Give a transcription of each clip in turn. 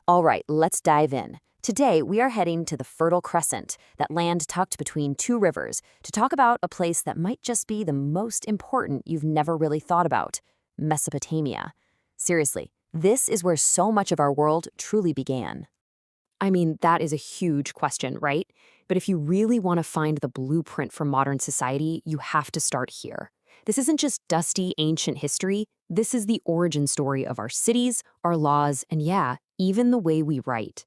All right, let's dive in. Today, we are heading to the Fertile Crescent, that land tucked between two rivers, to talk about a place that might just be the most important you've never really thought about: Mesopotamia. Seriously, this is where so much of our world truly began. I mean, that is a huge question, right? But if you really want to find the blueprint for modern society, you have to start here. This isn't just dusty, ancient history. This is the origin story of our cities, our laws, and yeah, even the way we write.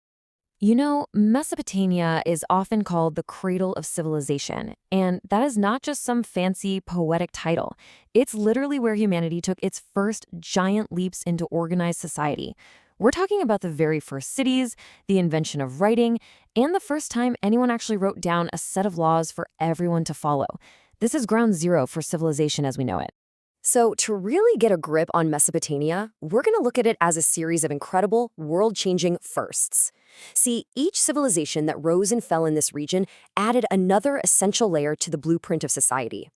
You know, Mesopotamia is often called the cradle of civilization, and that is not just some fancy poetic title. It's literally where humanity took its first giant leaps into organized society. We're talking about the very first cities, the invention of writing, and the first time anyone actually wrote down a set of laws for everyone to follow. This is ground zero for civilization as we know it. So, to really get a grip on Mesopotamia, we're going to look at it as a series of incredible, world-changing firsts. See, each civilization that rose and fell in this region added another essential layer to the blueprint of society.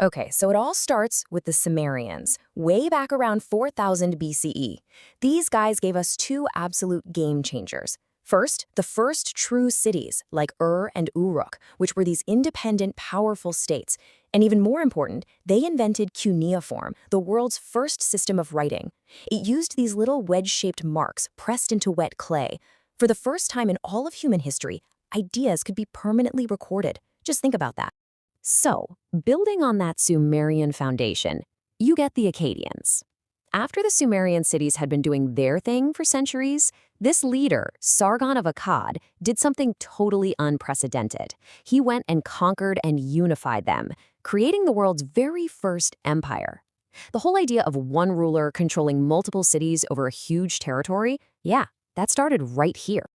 Okay, so it all starts with the Sumerians, way back around 4000 BCE. These guys gave us two absolute game changers. First, the first true cities, like Ur and Uruk, which were these independent, powerful states. And even more important, they invented cuneiform, the world's first system of writing. It used these little wedge-shaped marks pressed into wet clay. For the first time in all of human history, ideas could be permanently recorded. Just think about that. So, building on that Sumerian foundation, you get the Akkadians. After the Sumerian cities had been doing their thing for centuries, this leader, Sargon of Akkad, did something totally unprecedented. He went and conquered and unified them, creating the world's very first empire. The whole idea of one ruler controlling multiple cities over a huge territory, yeah, that started right here.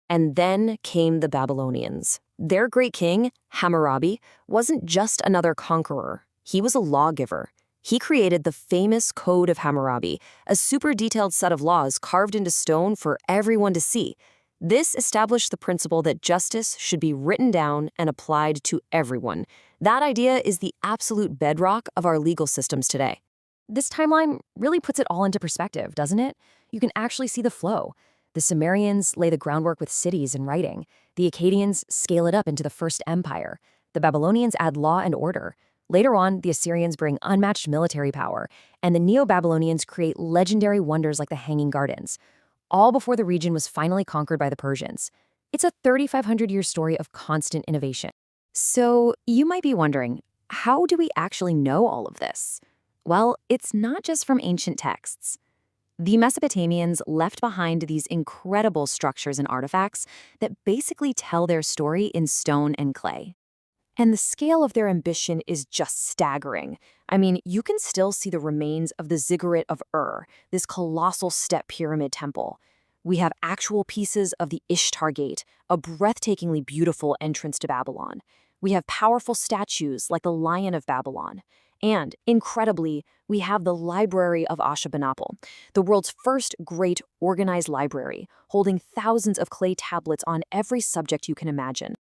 And then came the Babylonians. Their great king, Hammurabi, wasn't just another conqueror. He was a lawgiver. He created the famous Code of Hammurabi, a super detailed set of laws carved into stone for everyone to see. This established the principle that justice should be written down and applied to everyone. That idea is the absolute bedrock of our legal systems today. This timeline really puts it all into perspective, doesn't it? You can actually see the flow. The Sumerians lay the groundwork with cities and writing. The Akkadians scale it up into the first empire. The Babylonians add law and order. Later on, the Assyrians bring unmatched military power, and the Neo-Babylonians create legendary wonders like the Hanging Gardens, all before the region was finally conquered by the Persians. It's a 3,500-year story of constant innovation. So, you might be wondering, how do we actually know all of this? Well, it's not just from ancient texts. The Mesopotamians left behind these incredible structures and artifacts that basically tell their story in stone and clay. And the scale of their ambition is just staggering. I mean, you can still see the remains of the ziggurat of Ur, this colossal step pyramid temple. We have actual pieces of the Ishtar Gate, a breathtakingly beautiful entrance to Babylon. We have powerful statues like the Lion of Babylon. And, incredibly, we have the Library of Ashurbanipal, the world's first great organized library, holding thousands of clay tablets on every subject you can imagine.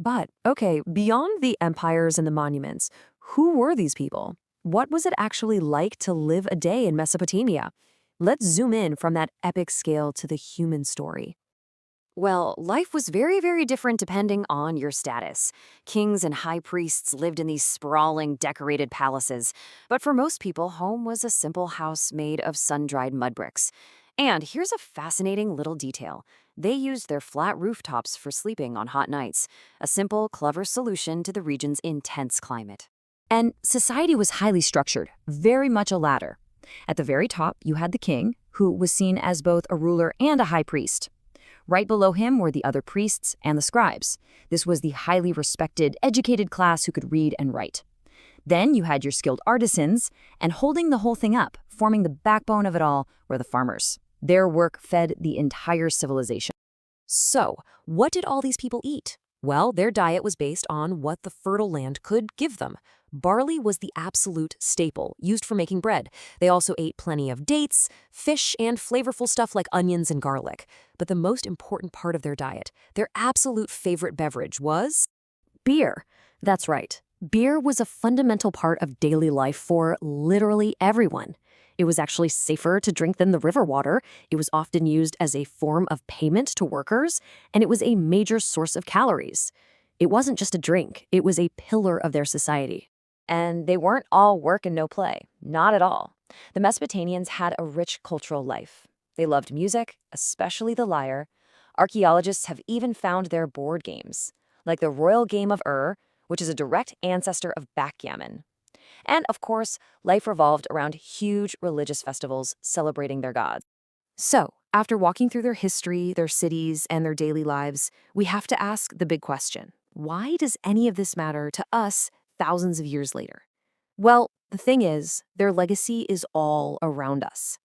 But, okay, beyond the empires and the monuments, who were these people? What was it actually like to live a day in Mesopotamia? Let's zoom in from that epic scale to the human story. Well, life was very, very different depending on your status. Kings and high priests lived in these sprawling, decorated palaces, but for most people, home was a simple house made of sun-dried mud bricks. And here's a fascinating little detail. They used their flat rooftops for sleeping on hot nights, a simple, clever solution to the region's intense climate. And society was highly structured, very much a ladder. At the very top, you had the king, who was seen as both a ruler and a high priest. Right below him were the other priests and the scribes. This was the highly respected, educated class who could read and write. Then you had your skilled artisans, and holding the whole thing up, forming the backbone of it all, were the farmers. Their work fed the entire civilization. So, what did all these people eat? Well, their diet was based on what the fertile land could give them. Barley was the absolute staple, used for making bread. They also ate plenty of dates, fish, and flavorful stuff like onions and garlic. But the most important part of their diet, their absolute favorite beverage, was beer. That's right. Beer was a fundamental part of daily life for literally everyone. It was actually safer to drink than the river water. It was often used as a form of payment to workers, and it was a major source of calories. It wasn't just a drink, it was a pillar of their society. And they weren't all work and no play. Not at all. The Mesopotamians had a rich cultural life. They loved music, especially the lyre. Archaeologists have even found their board games, like the Royal Game of which is a direct ancestor of backgammon. And of course, life revolved around huge religious festivals celebrating their gods. So, after walking through their history, their cities, and their daily lives, we have to ask the big question. Why does any of this matter to us thousands of years later? Well, the thing is, their legacy is all around us.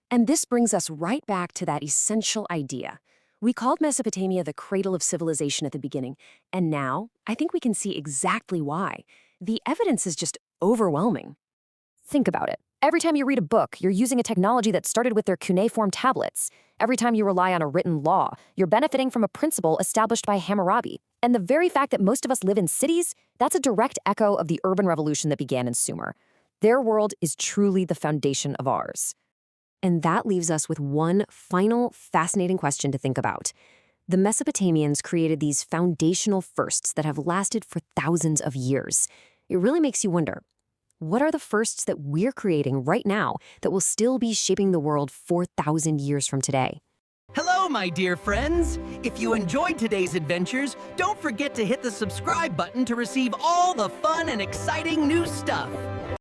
And this brings us right back to that essential idea. We called Mesopotamia the cradle of civilization at the beginning, and now I think we can see exactly why. The evidence is just overwhelming. Think about it. Every time you read a book, you're using a technology that started with their cuneiform tablets. Every time you rely on a written law, you're benefiting from a principle established by Hammurabi. And the very fact that most of us live in cities, that's a direct echo of the urban revolution that began in Sumer. Their world is truly the foundation of ours. And that leaves us with one final fascinating question to think about. The Mesopotamians created these foundational firsts that have lasted for thousands of years. It really makes you wonder, what are the firsts that we're creating right now that will still be shaping the world 4,000 years from today? Hello, my dear friends! If you enjoyed today's adventures, don't forget to hit the subscribe button to receive all the fun and exciting new stuff.